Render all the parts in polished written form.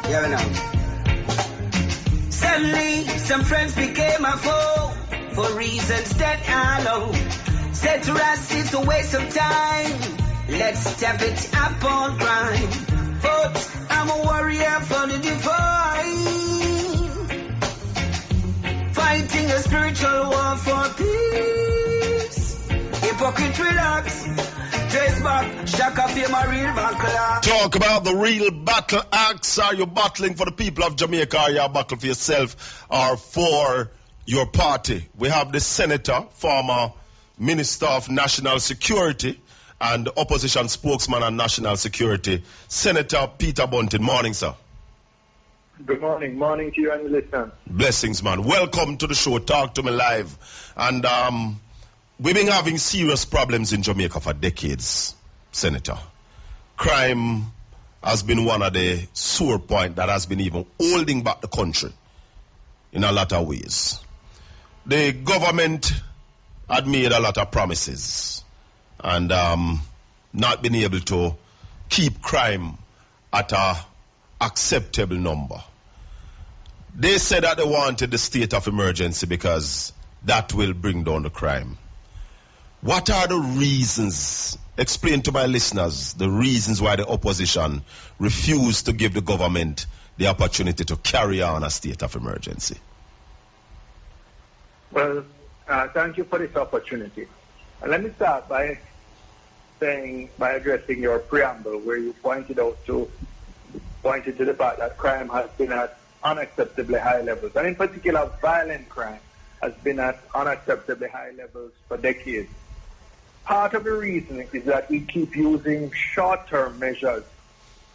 Yeah, we know. Suddenly, some friends became a foe for reasons that I know. Said to us, it's a waste of time. Let's step it up on crime. But I'm a warrior for the divine. Fighting a spiritual war for peace. Hypocrite relax. Trace back, shock of fame, a real battle. Talk about the real battle acts. Are you battling for the people of Jamaica? Are you battling for yourself or for your party? We have the senator, former Minister of National Security and opposition spokesman on national security, Senator Peter Bunting. Morning, sir. Good morning. Morning to you and the listeners. Blessings, man. Welcome to the show. Talk to me live. And we've been having serious problems in Jamaica for decades, Senator. Crime has been one of the sore points that has been even holding back the country in a lot of ways. The government had made a lot of promises and not been able to keep crime at a acceptable number. They said that they wanted the state of emergency because that will bring down the crime. What are the reasons? Explain to my listeners the reasons why the opposition refused to give the government the opportunity to carry on a state of emergency. Well, thank you for this opportunity. And let me start by addressing your preamble where you pointed to the fact that crime has been at unacceptably high levels, and in particular violent crime has been at unacceptably high levels for decades. Part of the reason is that we keep using short-term measures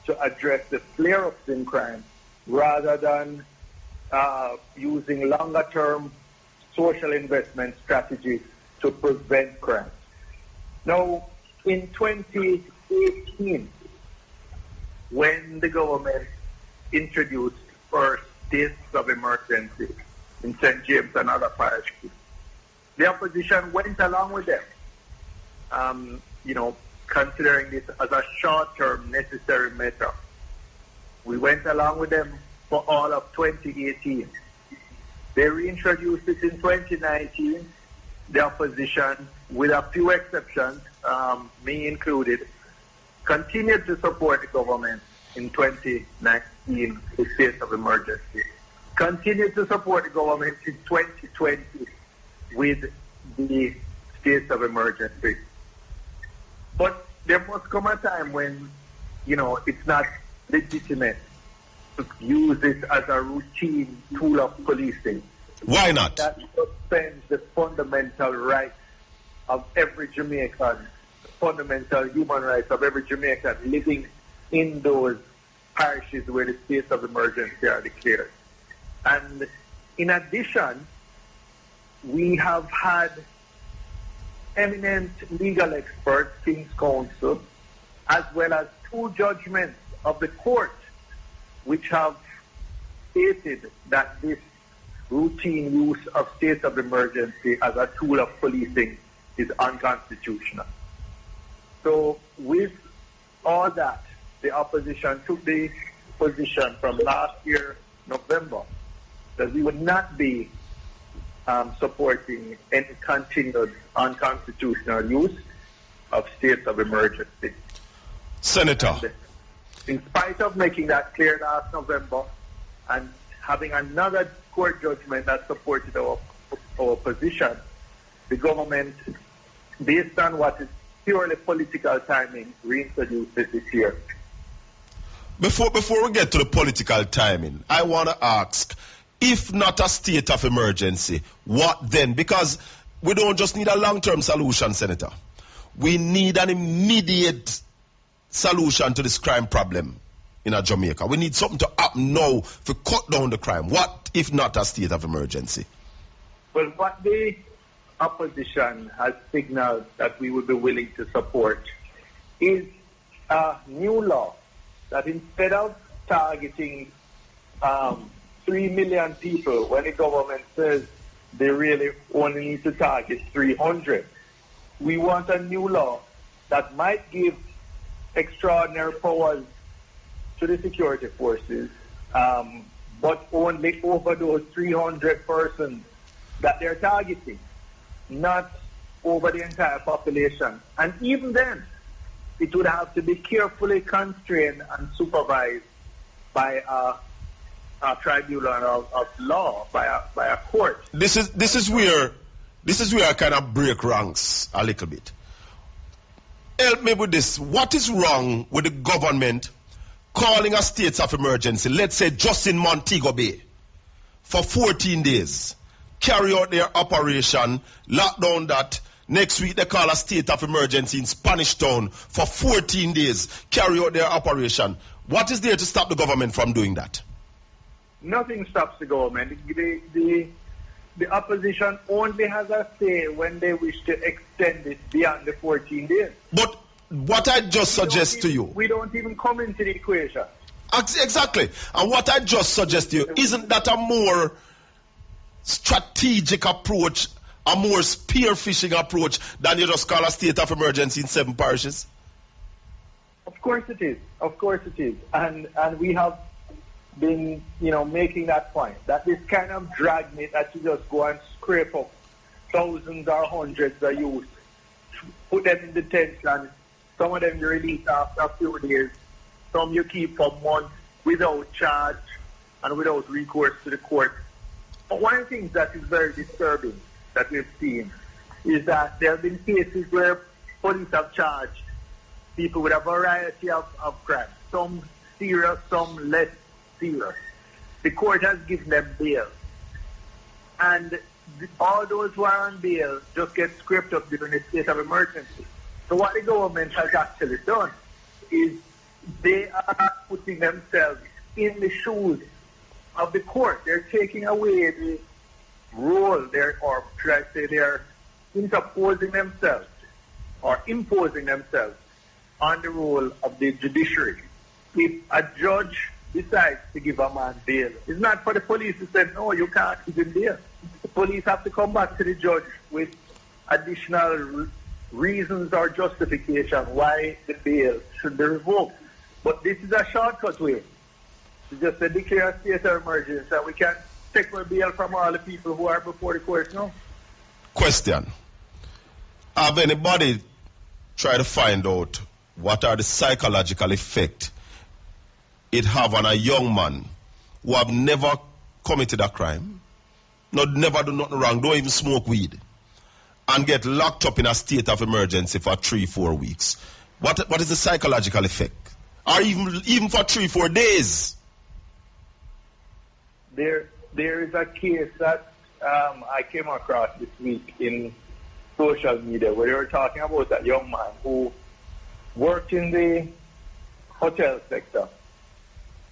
to address the flare-ups in crime rather than using longer-term social investment strategies to prevent crime. Now, in 2018, when the government introduced first states of emergency in St. James and other parishes, the opposition went along with them, considering this as a short-term necessary measure. We went along with them for all of 2018. They reintroduced it in 2019. The opposition, with a few exceptions, me included, continued to support the government in 2019, the state of emergency. Continued to support the government in 2020 with the state of emergency. But there must come a time when, it's not legitimate to use it as a routine tool of policing. Why not? That suspends the fundamental rights of every Jamaican, the fundamental human rights of every Jamaican living in those parishes where the states of emergency are declared. And in addition, we have had eminent legal experts, King's Counsel, as well as 2 judgments of the court which have stated that this routine use of state of emergency as a tool of policing is unconstitutional. So with all that, the opposition took the position from last year, November, that we would not be supporting any continued unconstitutional use of states of emergency. Senator. And in spite of making that clear last November and having another court judgment that supported our position, the government, based on what is purely political timing, reintroduced it this year. Before we get to the political timing, I want to ask, if not a state of emergency, what then? Because we don't just need a long-term solution, Senator. We need an immediate solution to this crime problem in Jamaica. We need something to happen now to cut down the crime. What if not a state of emergency? Well, what the opposition has signaled that we would be willing to support is a new law that instead of targeting 3 million people when the government says they really only need to target 300, we want a new law that might give extraordinary powers to the security forces but only over those 300 persons that they're targeting, not over the entire population. And even then, it would have to be carefully constrained and supervised by a tribunal of law, by a court. This is where I kind of break ranks a little bit. Help me with this. What is wrong with the government calling a state of emergency, let's say just in Montego Bay, for 14 days, carry out their operation, lock down that. Next week they call a state of emergency in Spanish Town for 14 days, carry out their operation. What is there to stop the government from doing that? Nothing stops the government. The opposition only has a say when they wish to extend it beyond the 14 days. But what I just suggest to you... We don't even come into the equation. Exactly. And what I just suggest to you, isn't that a more strategic approach, a more spearfishing approach than you just call a state of emergency in 7 parishes? Of course it is. Of course it is. And we have been, making that point, that this kind of dragnet that you just go and scrape up thousands or hundreds of youth, put them in detention, some of them you release after a few days, some you keep for months without charge and without recourse to the court. But one of the things that is very disturbing that we've seen is that there have been cases where police have charged people with a variety of crimes, some serious, some less serious. The court has given them bail. And all those who are on bail just get scraped up during a state of emergency. So what the government has actually done is they are putting themselves in the shoes of the court. They're taking away the role, they're interposing themselves or imposing themselves on the role of the judiciary. If a judge decides to give a man bail, it's not for the police to say, no, you can't give him bail. The police have to come back to the judge with additional reasons or justification why the bail should be revoked. But this is a shortcut way to just declare a state of emergency that we can take our bail from all the people who are before the court now. Question. Have anybody tried to find out what are the psychological effects it have on a young man who have never committed a crime, never do nothing wrong, don't even smoke weed, and get locked up in a state of emergency for 3-4 weeks? What is the psychological effect? Or even for 3-4 days? There is a case that I came across this week in social media where they were talking about that young man who worked in the hotel sector.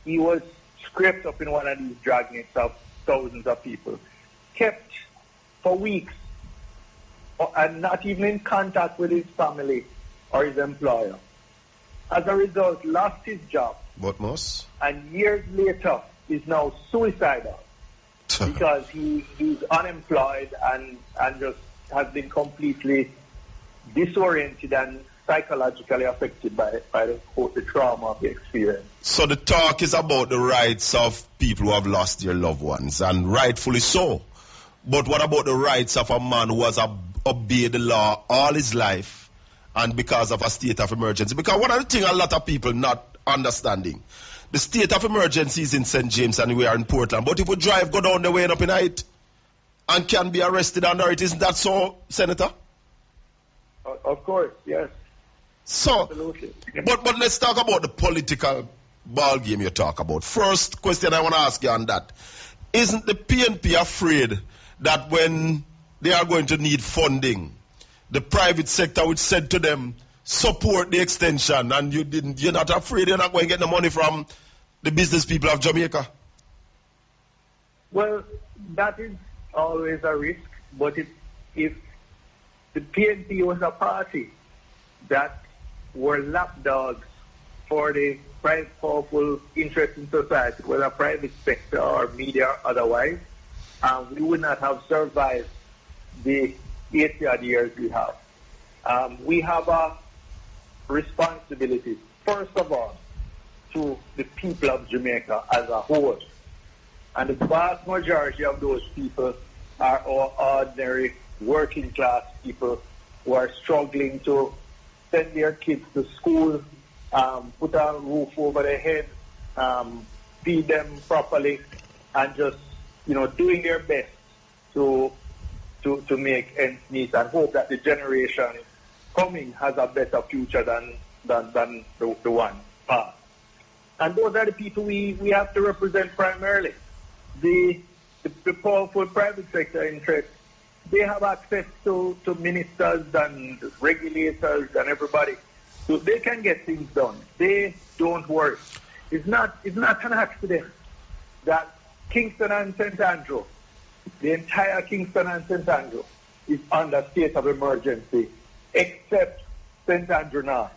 He was scraped up in one of these dragnets of thousands of people, kept for weeks, and not even in contact with his family or his employer. As a result, lost his job. But most? And years later, is now suicidal because he's unemployed and just has been completely disoriented and psychologically affected by the trauma of the experience. So the talk is about the rights of people who have lost their loved ones, and rightfully so. But what about the rights of a man who has obeyed the law all his life and because of a state of emergency? Because one of the things a lot of people not understanding, the state of emergency is in St. James and we are in Portland. But if we drive, go down the way and up in height and can be arrested under it, isn't that so, Senator? Of course, yes. So, absolutely. But let's talk about the political ball game you talk about. First question I want to ask you on that. Isn't the PNP afraid that when they are going to need funding, the private sector would say to them, support the extension, and you're not afraid you're not going to get the money from the business people of Jamaica? Well, that is always a risk, but if the PNP was a party that were lapdogs for the private powerful interest in society, whether private sector or media or otherwise, we would not have survived the 80-odd years we have. We have a responsibility, first of all, to the people of Jamaica as a whole. And the vast majority of those people are our ordinary working class people who are struggling to send their kids to school, put a roof over their head, feed them properly, and just, doing their best to make ends meet and hope that the generation coming has a better future than the one past. And those are the people we have to represent primarily. The powerful private sector interests, they have access to ministers and regulators and everybody. So they can get things done. They don't worry. It's not an accident that Kingston and St. Andrew, the entire Kingston and St. Andrew, is under state of emergency, except St. Andrew North.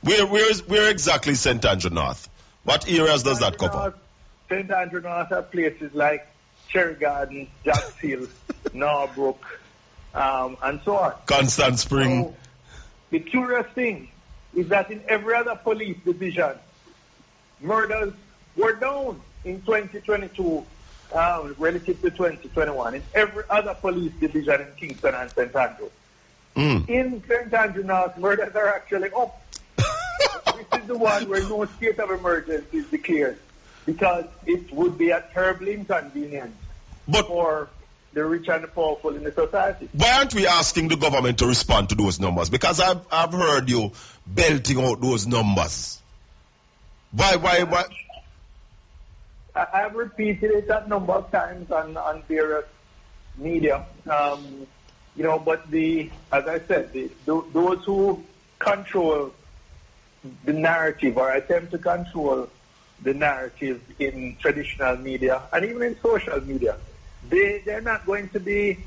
Where exactly St. Andrew North? What areas does that cover? St. Andrew North are places like Cherry Garden, Jacks Hill, Norbrook, and so on. Constant Spring. So, the curious thing is that in every other police division, murders were down in 2022 relative to 2021. In every other police division in Kingston and St. Andrew. In St. Andrew North, murders are actually up. This is the one where no state of emergency is declared, because it would be a terrible inconvenience for the rich and the powerful in the society. Why aren't we asking the government to respond to those numbers? Because I've heard you belting out those numbers. Why? I've repeated it a number of times on various media. But as I said, those who control the narrative or attempt to control the narrative in traditional media and even in social media, they're not going to be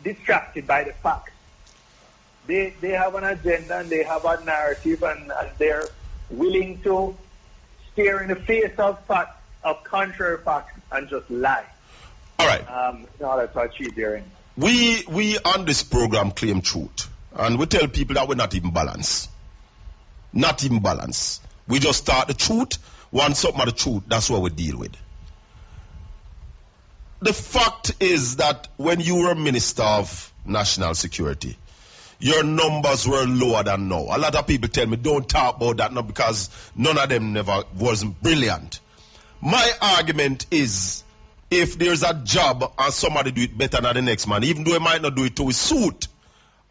distracted by the facts. They have an agenda and they have a narrative and they're willing to stare in the face of facts, of contrary facts, and just lie. All right. In order to achieve their end. We on this program claim truth, and we tell people that we're not even balanced. Not even balanced. We just start the truth. Once something of the truth, that's what we deal with. The fact is that when you were Minister of National Security, your numbers were lower than now. A lot of people tell me, don't talk about that now because none of them never wasn't brilliant. My argument is, if there's a job and somebody do it better than the next man, even though he might not do it to his suit,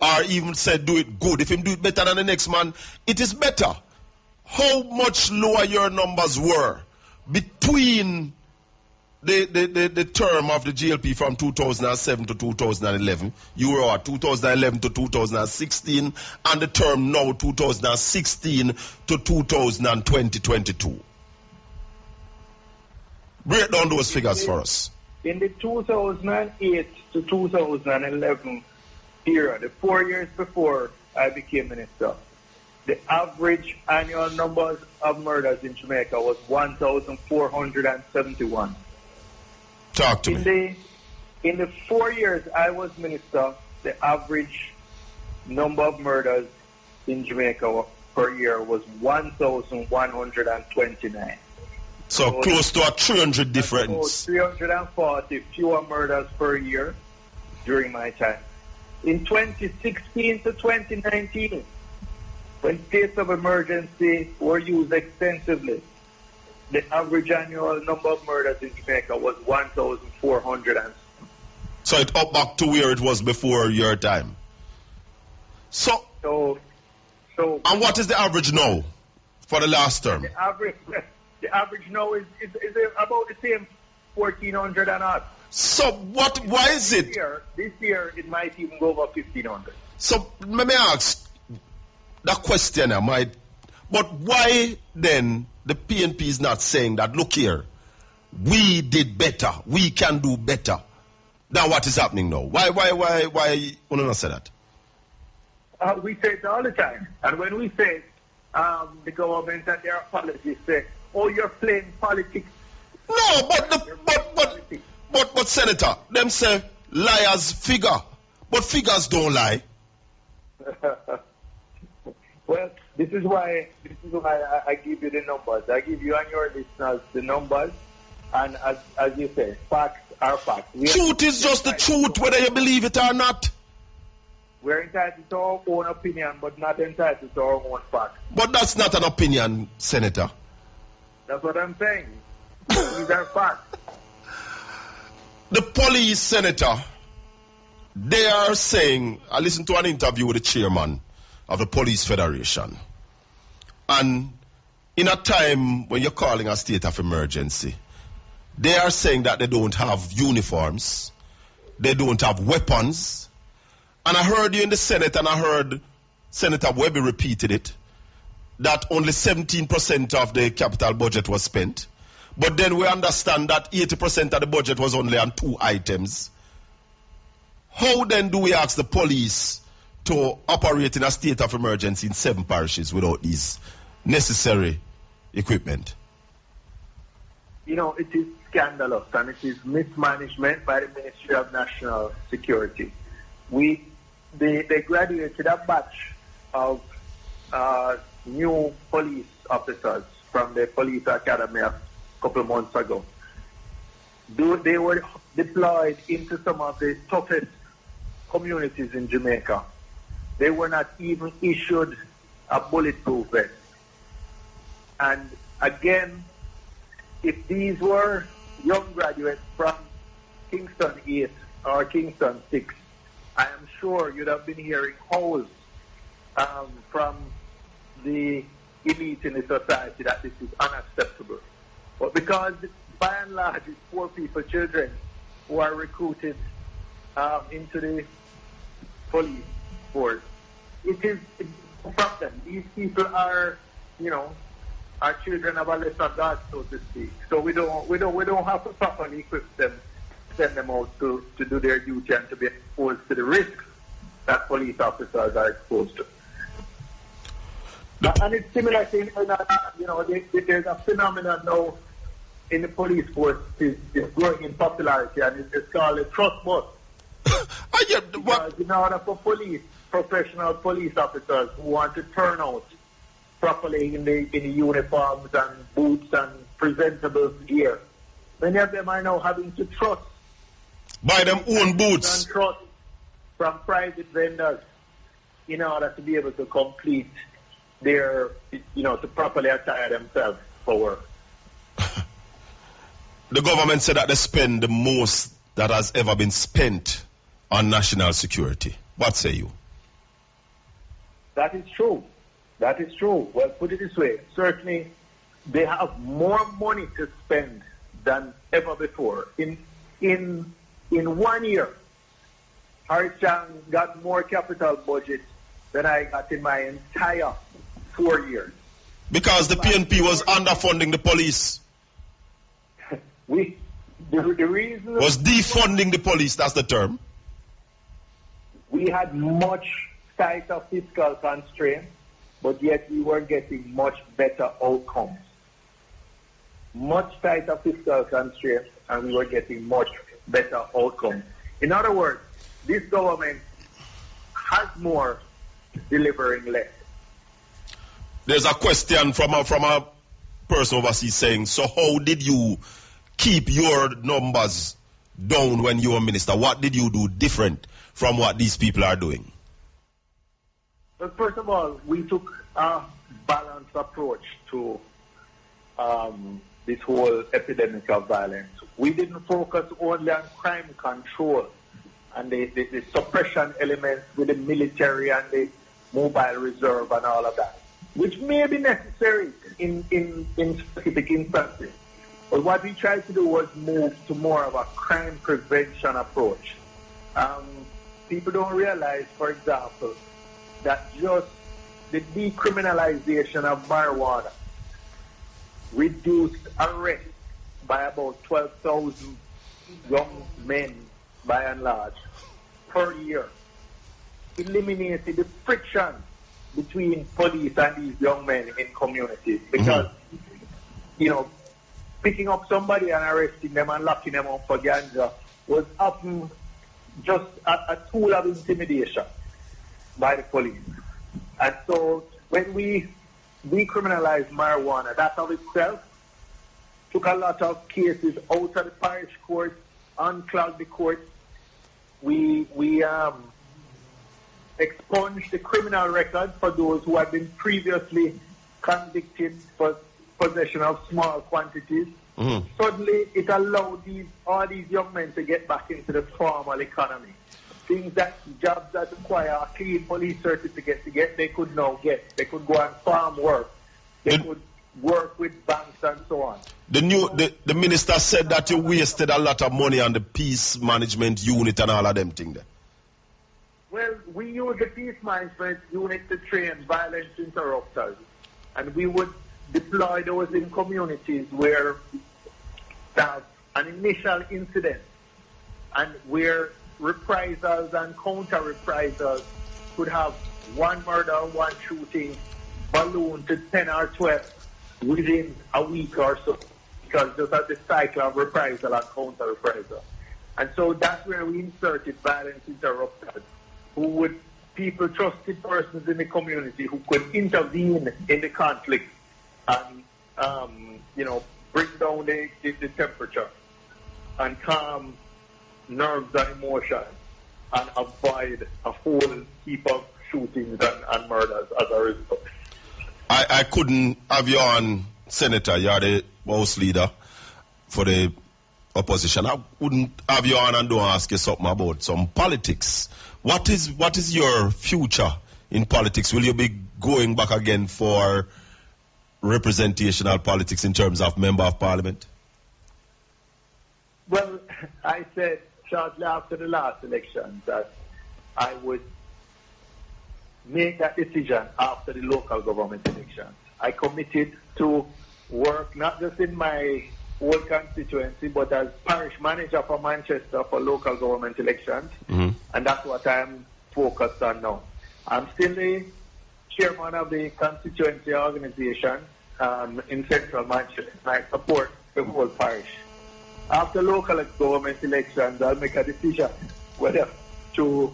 or even said do it good, if him do it better than the next man, it is better. How much lower your numbers were between the term of the GLP from 2007 to 2011, you were at 2011 to 2016, and the term now 2016 to 2022. Break down those figures for us. In the 2008 to 2011 era, the 4 years before I became minister, the average annual numbers of murders in Jamaica was 1,471. Talk to me. In the 4 years I was minister, the average number of murders in Jamaica per year was 1,129. So close to a 300 difference. 340 fewer murders per year during my time. In 2016 to 2019, when states of emergency were used extensively, the average annual number of murders in Jamaica was 1,400. So it up back to where it was before your time. So and what is the average now for the last term? The average now is about the same, 1,400 and odd. So why is it? This year it might even go over 1,500. So let me ask that question, but why then the PNP is not saying that, look here, we did better, we can do better than what is happening now? Why you not say that? We say it all the time. And when we say the government and their apologists say, oh, you're playing politics. No, but Senator, them say liars figure, but figures don't lie. Well, This is why I give you the numbers. I give you and your listeners the numbers, and as you say, facts are facts. Truth is just the truth, whether you believe it or not. We're entitled to our own opinion, but not entitled to our own facts. But that's not an opinion, Senator. That's what I'm saying. These are facts. The police, Senator, they are saying, I listened to an interview with the chairman of the Police Federation. And in a time when you're calling a state of emergency, they are saying that they don't have uniforms, they don't have weapons. And I heard you in the Senate, and I heard Senator Webby repeated it, that only 17% of the capital budget was spent. But then we understand that 80% of the budget was only on 2 items. How then do we ask the police to operate in a state of emergency in 7 parishes without these necessary equipment? You know, it is scandalous, and it is mismanagement by the Ministry of National Security. They graduated a batch of new police officers from the police academy a couple of months ago. They were deployed into some of the toughest communities in Jamaica. They were not even issued a bulletproof vest. And again, if these were young graduates from Kingston 8 or Kingston 6, I am sure you'd have been hearing howls from the elite in the society that this is unacceptable. But because by and large it's poor people, children, who are recruited into the police force, it is a problem. These people are, you know, are children of a lesser God, so to speak. So we don't have to properly equip them, send them out to do their duty and to be exposed to the risks that police officers are exposed to. And it's similar to, you know, there's a phenomenon now in the police force is growing in popularity, and it's called a trust bus. Because in order for professional police officers who want to turn out properly in the uniforms and boots and presentable gear, many of them are now having to trust. Buy them own boots. And trust from private vendors in order to be able to complete their, you know, to properly attire themselves for work. The government said that they spend the most that has ever been spent on national security. What say you? That is true. That is true. Well, put it this way. Certainly, they have more money to spend than ever before. In 1 year, Harris Chang got more capital budget than I got in my entire 4 years. Because the PNP was underfunding the police. The reason was defunding the police, that's the term. We had much tighter fiscal constraints, but yet we were getting much better outcomes. Much tighter fiscal constraints, and we were getting much better outcomes. In other words, this government has more, delivering less. There's a question from a person overseas saying, so how did you keep your numbers down when you were minister? What did you do different from what these people are doing? Well, first of all, we took a balanced approach to this whole epidemic of violence. We didn't focus only on crime control and the suppression elements with the military and the mobile reserve and all of that, which may be necessary in specific instances. But what we tried to do was move to more of a crime prevention approach. People don't realize, for example, that just the decriminalization of marijuana reduced arrests by about 12,000 young men, by and large, per year. Eliminated the friction between police and these young men in communities. Because, you know, picking up somebody and arresting them and locking them up for ganja was often just a tool of intimidation by the police. And so when we decriminalized marijuana, that of itself took a lot of cases out of the parish court, unclogged the court. We expunged the criminal record for those who had been previously convicted for possession of small quantities. Mm-hmm. Suddenly, it allowed all these young men to get back into the formal economy. Jobs that require a clean police certificate to get, they could now get. They could go on farm work. They could work with banks and so on. The minister said that you wasted a lot of money on the peace management unit and all of them things there. Well, we use the peace management unit to train violence interrupters, and we would deploy those in communities where there's an initial incident and where reprisals and counter-reprisals could have one murder, one shooting, balloon to 10 or 12 within a week or so, because those are the cycle of reprisal and counter-reprisal. And so that's where we inserted violence interrupters, people, trusted persons in the community who could intervene in the conflict and, bring down the temperature and calm nerves and emotions and avoid a whole heap of shootings and murders as a result. I couldn't have you on, Senator. You're the House leader for the opposition. I wouldn't have you on and don't ask you something about some politics. What is your future in politics? Will you be going back again for representational politics in terms of member of parliament? Well, I said shortly after the last election that I would make that decision after the local government elections. I committed to work not just in my own constituency, but as parish manager for Manchester for local government elections, and that's what I'm focused on now. I'm still the chairman of the constituency organization in central Manchester. I support the whole parish. After local government elections, I'll make a decision whether to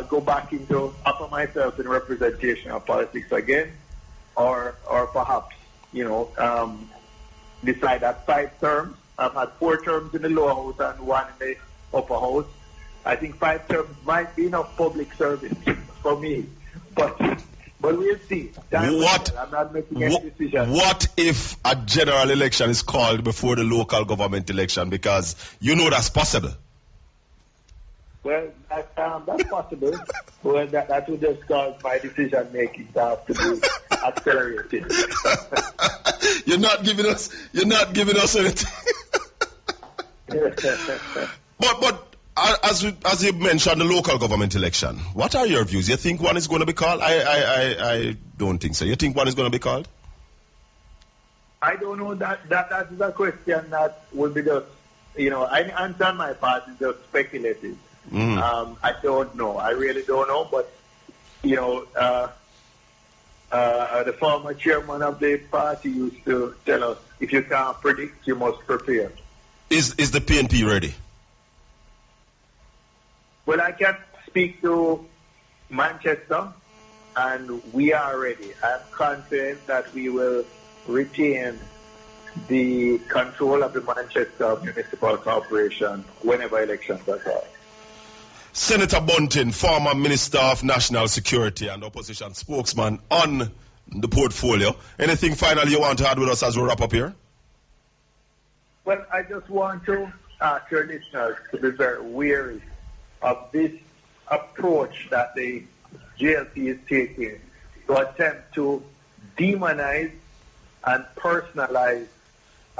go back into offer myself in representational politics again, or perhaps, decide at 5 terms. I've had 4 terms in the lower house and 1 in the upper house. I think 5 terms might be enough public service for me, but we'll see. I'm not making any decision. What if a general election is called before the local government election? Because that's possible. Well, that's possible. Well, that would just cause my decision making to have to be accelerated. You're not giving us anything. But as you mentioned, the local government election, what are your views? You think one is going to be called? I don't think so. You think one is going to be called? I don't know. That is a question that will be just, any answer on my part is just speculative. I don't know. I really don't know. But, the former chairman of the party used to tell us, if you can't predict, you must prepare. Is the PNP ready? Well, I can speak to Manchester, and we are ready. I'm confident that we will retain the control of the Manchester Municipal Corporation whenever elections are called. Senator Bunting, former Minister of National Security and Opposition spokesman on the portfolio. Anything final you want to add with us as we wrap up here? Well, I just want to ask your listeners to be very wary of this approach that the JLP is taking to attempt to demonize and personalize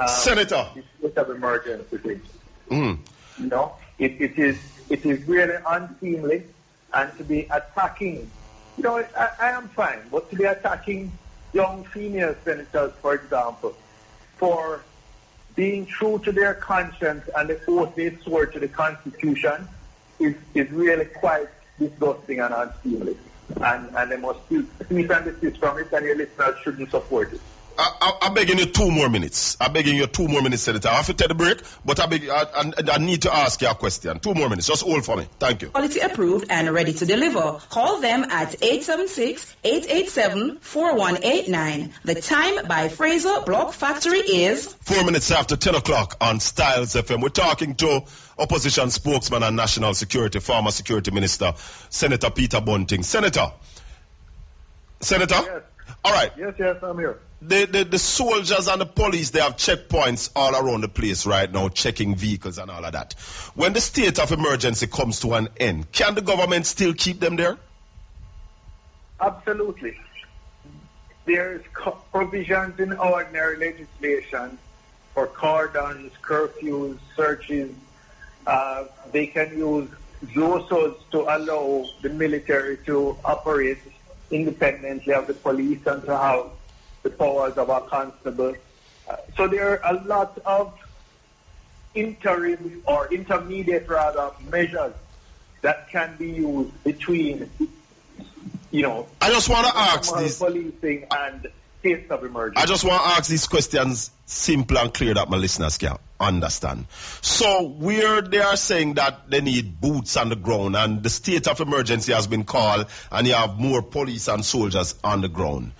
Senator, the state of emergency. It is really unseemly, and to be attacking, I am fine, but to be attacking young female senators, for example, for being true to their conscience and the oath they swore to the Constitution is really quite disgusting and unseemly. And they must cease and desist from it, and your listeners shouldn't support it. I'm begging you 2 more minutes. I'm begging you 2 more minutes, Senator. I have to take the break, but I need to ask you a question. 2 more minutes. Just hold for me. Thank you. Quality approved and ready to deliver. Call them at 876-887-4189. The time by Fraser Block Factory is 4 minutes after 10 o'clock on Styles FM. We're talking to opposition spokesman and national security, former security minister, Senator Peter Bunting. Senator? Yes. All right. Yes, I'm here. The soldiers and the police, they have checkpoints all around the place right now, checking vehicles and all of that. When the state of emergency comes to an end, can the government still keep them there? Absolutely. There's provisions in ordinary legislation for cordons, curfews, searches. They can use those to allow the military to operate independently of the police and to have the powers of a constable. So there are a lot of interim or intermediate measures that can be used between, I just want to ask this. Policing and states of emergency. I just want to ask these questions simple and clear that my listeners can understand. So where they are saying that they need boots on the ground and the state of emergency has been called and you have more police and soldiers on the ground,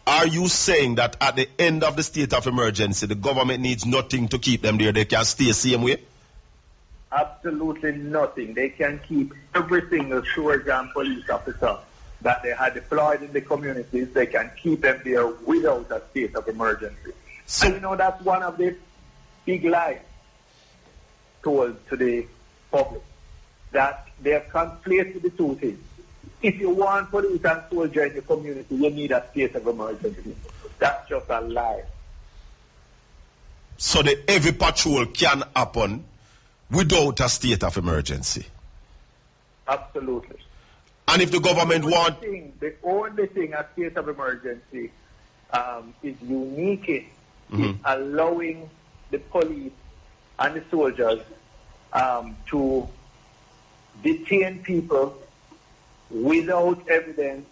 are you saying that at the end of the state of emergency, the government needs nothing to keep them there? They can stay the same way? Absolutely nothing. They can keep every single soldier and police officer that they had deployed in the communities. They can keep them there without a state of emergency. So, and that's one of the big lies told to the public, that they have conflated the two things. If you want police and soldier in your community, you need a state of emergency. That's just a lie. So the heavy patrol can happen without a state of emergency? Absolutely. And if the government wants... The only thing a state of emergency is unique is allowing the police and the soldiers to detain people without evidence,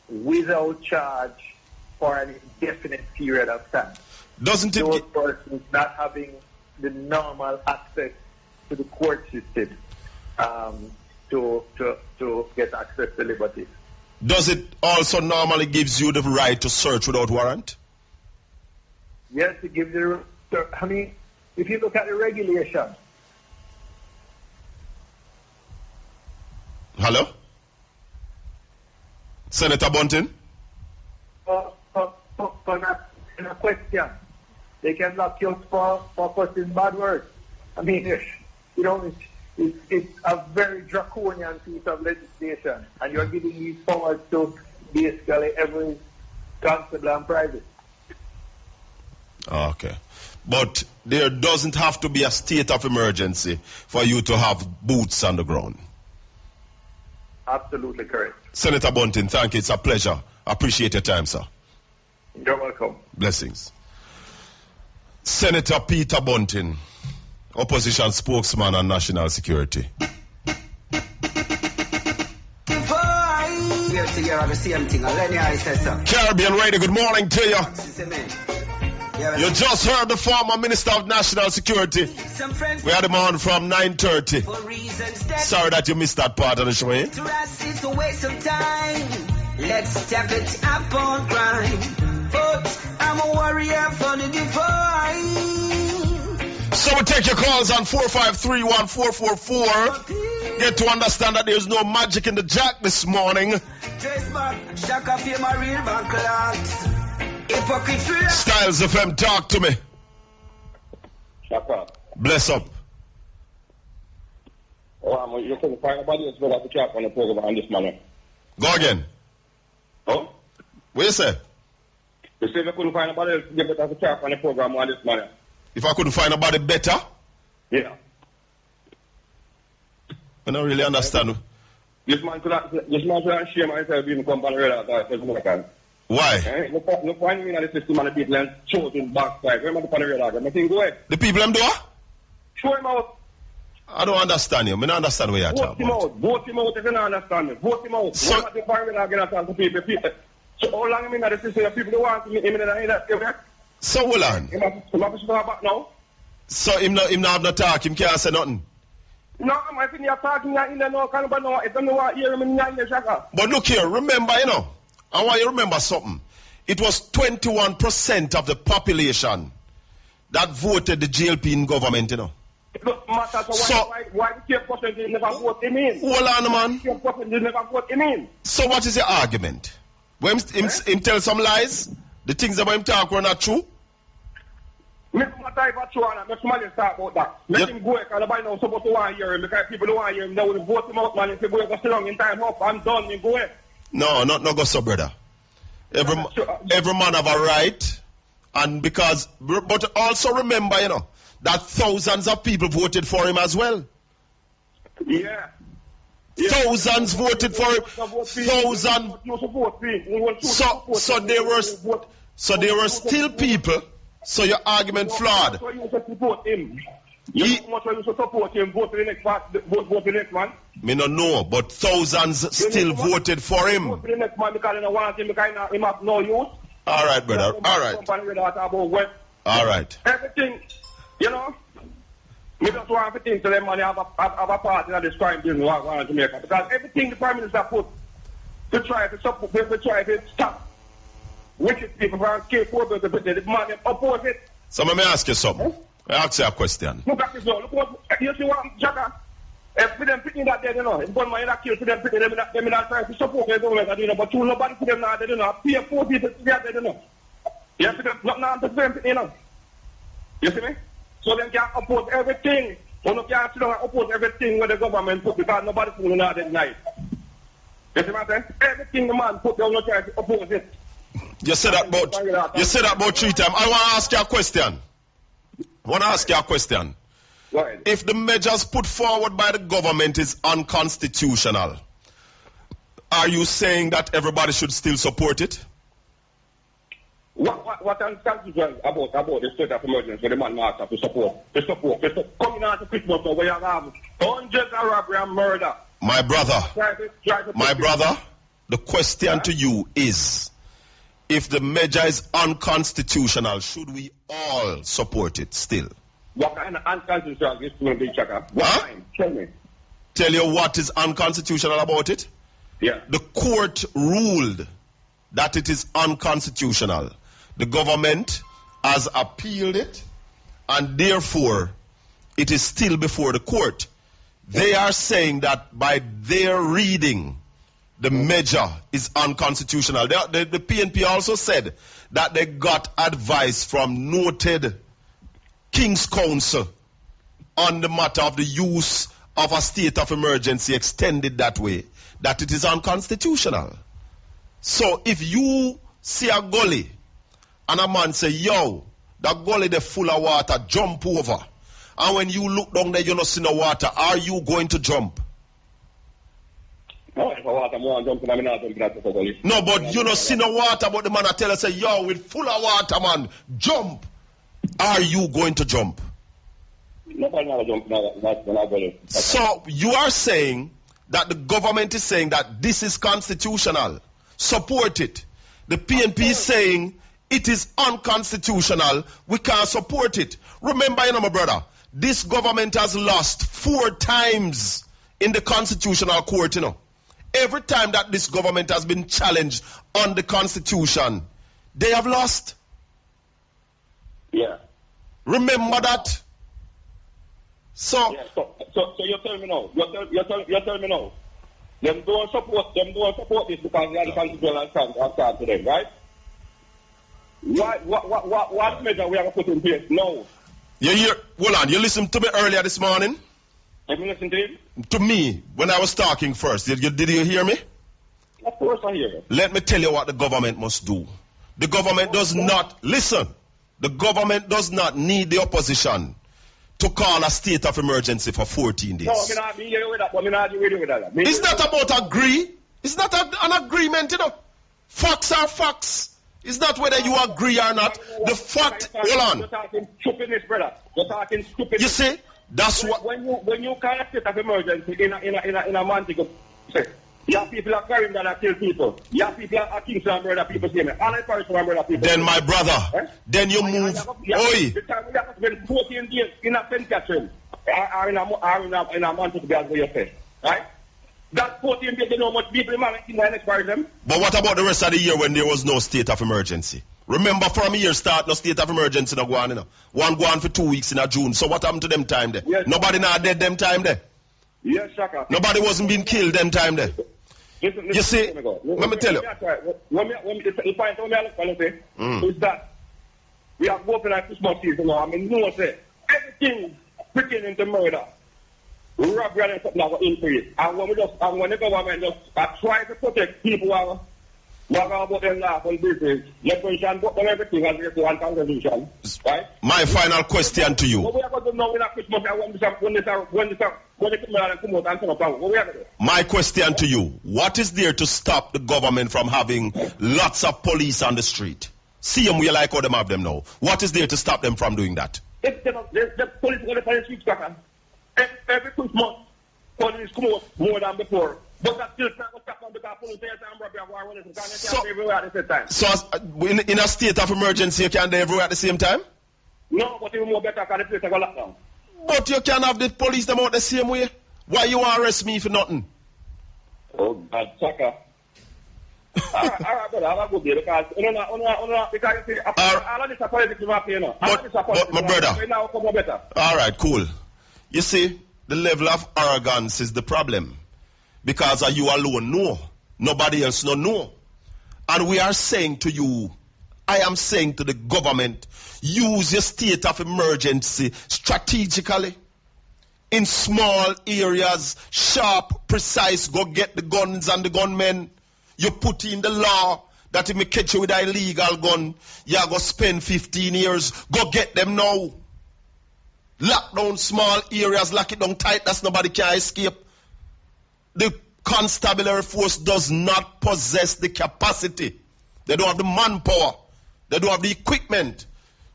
without charge, for an indefinite period of time. Doesn't it... Those persons not having the normal access to the court system to get access to liberty. Does it also normally gives you the right to search without warrant? Yes, it gives you... I mean, if you look at the regulations... Hello? Senator Bunting? For a question. They can lock you up for posting bad words. I mean, it's a very draconian piece of legislation, and you're giving these powers to basically every constable and private. Okay. But there doesn't have to be a state of emergency for you to have boots on the ground. Absolutely correct. Senator Bunting, thank you. It's a pleasure. Appreciate your time, sir. You're welcome. Blessings. Senator Peter Bunting, opposition spokesman on national security. Caribbean Radio, good morning to you. You just heard the former Minister of National Security. We had him on from 9:30. Sorry that you missed that part of the show, eh? To us, it's a waste of time. Let's step it up on crime. But I'm a warrior for the divine. So we take your calls on 4531444. Get to understand that there's no magic in the jack this morning. Styles FM, talk to me. Shut up. Bless up. Oh, you couldn't find nobody else better to cap on the program on this manner. Go again. Oh? What you say? You said you couldn't find nobody else better to cap on the program on this manner. If I couldn't find nobody better? Yeah. I don't really understand. This man could shame himself even come on the radar because more time. Why? No point in the system and the people and show it in backside. Remember the radar? Nothing go ahead. The people them do what? Show him out. I don't understand you. I don't understand what you're talking about. Vote him out if you don't understand me. Vote him out. So, Remember the radar again and talk to people. So how long am I in the system? People don't want him in that. So hold on. Him have to talk about now. So him not have no talk, him can't say nothing. No, I think you're talking in the no kind of no. I don't know what hear him in the shaka. But look here, remember, I want you to remember something. It was 21% of the population that voted the GLP in government, It doesn't matter, why the same person did never vote him in? Hold on, man. The same person did never vote him in. So what is your argument? When him tell some lies, the things about him talk were not true? Make him matter if it's true or not. Make somebody talk about that. Let him go, because nobody knows supposed to want to hear him, because people don't want to hear him. They will vote him out, man. If he go, go sit down in time up, I'm done, you go. No go so, brother. Every man have a right, and but also remember, that thousands of people voted for him as well. Yeah. Thousands voted for him. Thousands. So there were still people. So your argument flawed. You support him, vote for the next man. Me no know, but thousands still voted for him. Vote for the next man because they don't want him, because he have no use. All right, brother. All right. All right. Everything, we just want to think to them and have a part in this crime business in Jamaica. Because everything the Prime Minister put to try to stop wicked people from K4, the man oppose it. So let me ask you something. I ask you a question. Look at this now. Look what you see what Jacka. If them picking that there, if one man kill to them picking them not trying to support the government, but two nobody put them now, they don't know. Pay 4 people to get there, You see them not now to them, You see me? So them can oppose everything. One of can sit down and oppose everything where the government put, because nobody put on that night. You see what I'm saying? Everything the man put, they will not try to oppose it. You said that about 3 times. I want to ask you a question. Right. If the measures put forward by the government is unconstitutional, are you saying that everybody should still support it? What unconstitutional about the state of emergency for the man master to support? Coming out to Christmas where you have hundreds of robbery and murder. My brother, the question to you is, if the measure is unconstitutional, should we all support it still? What kind of unconstitutional is going to be, Chaka? What kind? Tell me. Tell you what is unconstitutional about it? Yeah. The court ruled that it is unconstitutional. The government has appealed it, and therefore it is still before the court. They are saying that by their reading, the measure is unconstitutional. The PNP also said that they got advice from noted King's Counsel on the matter of the use of a state of emergency extended that way, that it is unconstitutional. So if you see a gully and a man say, yo, that gully they full of water, jump over. And when you look down there, you don't see no water, are you going to jump? No, but you don't see no water, but the man I tell us, say, yo, it's full of water, man, jump. Are you going to jump? Nobody not jump. So you are saying that the government is saying that this is constitutional. Support it. The PNP is saying it is unconstitutional. We can't support it. Remember, my brother, this government has lost 4 times in the constitutional court, Every time that this government has been challenged on the constitution, they have lost. Yeah. Remember that. So you're telling me now. You're telling me now. Them don't support this because they are the constitutional stand to them, right? What measure we have to put in place? No. Hold on. You listened to me earlier this morning? Have you listened to him? To me, when I was talking first. Did you hear me? Of course I hear you. Let me tell you what the government must do. The government does not, listen, the government does not need the opposition to call a state of emergency for 14 days. No, I'm not agree with that. It's not about agree. It's not an agreement, Facts are facts. It's not whether you agree or not. The fact, hold on. You're talking stupidness, brother. You're talking stupidness. You see, that's what. When you call a state of emergency in a month, You have people are carrying that kill people. You have people are Kingston and murder people, see me. All the parish and murder people. Then, my brother, then you move. Oi! The time we have to spend 14 days in a St. Catherine, or in a month to be as you say. Right? That 14 days, you know much people in the next parish them. But what about the rest of the year when there was no state of emergency? Remember, from year start, no state of emergency no go on, you know. One go on for 2 weeks in a June. So what happened to them time there? Yes. Nobody now dead them time there. Yes, Shaka. Nobody wasn't being killed them time there. Listen, you see, let me tell you. The point I look say is that we are open at Christmas season now. I mean, you know what say? Everything pertaining to murder, robbery and something that will increase. And when the government just try to protect people who are about them laugh on business, let them shine them everything as they do one conversation. Right? My final question to you. What we are going to know in Christmas when they come out and come out and turn up, what we are going to do? My question to you, what is there to stop the government from having lots of police on the street? See them, we like how them have them now. What is there to stop them from doing that? If the police are going to find streets, every Christmas, police come out more than before. But that still can't stop them because police say I'm robbery and war running, so can't everywhere at the same time. So in a state of emergency, you can't do everywhere at the same time? No, but even more better because the place are locked down. But you can't have the police them out the same way. Why you want to arrest me for nothing? Oh, God, Chaka. all right, brother, I'll go there because because you see, all of this politics is not paying. But my brother. Now come more better. All right, cool. You see, the level of arrogance is the problem. Because you alone know. Nobody else no know. And we are saying to you, I am saying to the government, use your state of emergency strategically. In small areas, sharp, precise, go get the guns and the gunmen. You put in the law that if me catch you with an illegal gun, you are going to spend 15 years. Go get them now. Lock down small areas, lock it down tight, that's nobody can escape. The constabulary force does not possess the capacity. They don't have the manpower. They don't have the equipment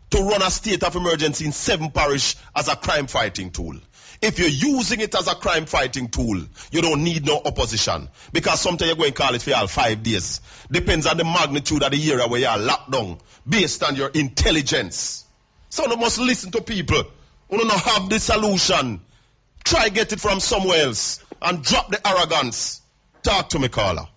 to run a state of emergency in 7 parishes as a crime fighting tool. If you're using it as a crime fighting tool, you don't need no opposition. Because sometimes you're going to call it for all 5 days. Depends on the magnitude of the area where you are locked down, based on your intelligence. So you must listen to people who don't have the solution. Try get it from somewhere else and drop the arrogance. Talk to me, caller.